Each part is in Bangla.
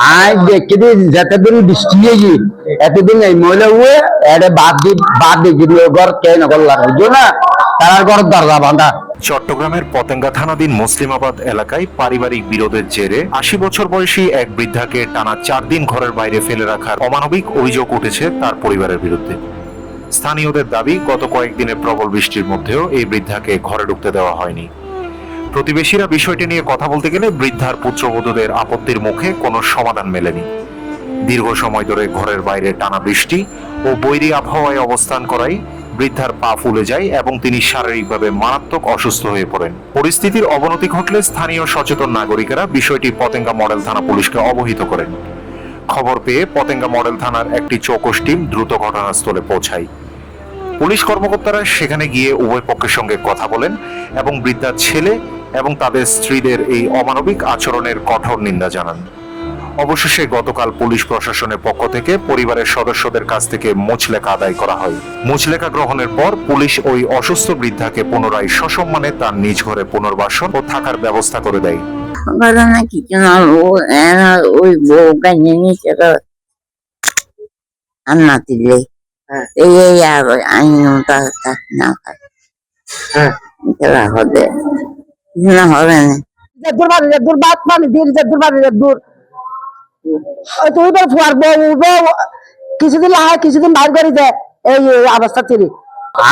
আই দেখি যতদিন বৃষ্টি হয়েছি এতদিন এই মহিলা হুয়ে এটা বাদ দিয়ে ঘর কে নগর বুঝছো না, তার ঘর দরজা বাঁধা। চট্টগ্রামের পতেঙ্গা থানাধীন মুসলিমাবাদ এলাকায় পারিবারিক বিরোধের জেরে ৮০ বছর বয়সী এক বৃদ্ধাকে টানা ৪ দিন ঘরের বাইরে ফেলে রাখার অমানবিক অভিযোগ উঠেছে তার পরিবারের বিরুদ্ধে। স্থানীয়দের দাবি, গত কয়েকদিনের প্রবল বৃষ্টির মধ্যেও এই বৃদ্ধাকে ঘরে ঢুকতে দেওয়া হয়নি। প্রতিবেশীরা বিষয়টি নিয়ে কথা বলতে গেলে বৃদ্ধার পুত্রবধূদের আপত্তির মুখে কোনো সমাধান মেলেনি। দীর্ঘ সময় ধরে ঘরের বাইরে টানা বৃষ্টি ও বৈরী আবহাওয়ায় অবস্থান করায় বৃদ্ধার পা ফুলে যায় এবং তিনি শারীরিকভাবে মারাত্মক অসুস্থ হয়ে পড়েন। পরিস্থিতির অবনতি ঘটলে স্থানীয় সচেতন নাগরিকেরা বিষয়টি পতেঙ্গা মডেল থানা পুলিশকে অবহিত করেন। খবর পেয়ে পতেঙ্গা মডেল থানার একটি চৌকস টিম দ্রুত ঘটনাস্থলে পৌঁছায়। পুলিশ কর্মকর্তারা সেখানে গিয়ে উভয় পক্ষের সঙ্গে কথা বলেন এবং বৃদ্ধার ছেলে এবং তাদের স্ত্রীদের এই অমানবিক আচরণের কঠোর নিন্দা জানান। অবশেষে গতকাল পুলিশ প্রশাসনের পক্ষ থেকে পরিবারের সদস্যদের কাছ থেকে মুচলেখা আদায় করা হয়। মুচলেখা গ্রহণের পর পুলিশ ওই অসুস্থ বৃদ্ধাকে পুনরায় সসম্মানে তার নিজ ঘরে পুনর্বাসন ও থাকার ব্যবস্থা করে দেয়। ঘটনা কিছু না, ওই বউকে নিয়ে নিচ্ছে রান্না দিলে এই আর আইন না হবে না, হবে না। দূর বাদ পানি দিয়ে দূর তুই তো ফুয়ার বউ কিছুদিন লাগে কিছুদিন বাইর করে দেয় এই অবস্থা থেকে।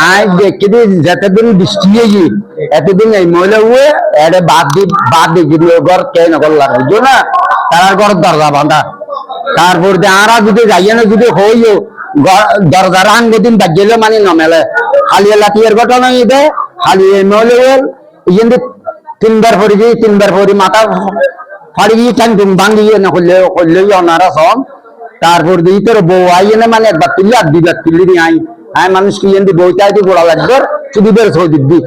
আই দেখি যতদিন বৃষ্টি হয়েছি এতদিন এই মহিলা হুয়ে এটা বাদ দিয়ে ঘর কে নগর বুঝছো না, তার ঘর দরজা বাঁধা। তারপর আর যদি যাইয়ে না যদি হইও দরজার আঙ্গদিন বাজলে মানে নমেলে খালি লাঠিয়ার ঘটনা দে খালি এই মহিলা হল ইয়ে তিনবার পরি মাথা ফাড়ি গিয়ে টান টুম ভাঙিয়ে না করলে অনারা সব। তারপর দিয়ে তোর বউ আইয়ে না মানে একবার তুললে আর দুইবার তুললি আই আয় মানুষ কি বইটা গোড়া লাগবে শুধু বের ছয় দিবি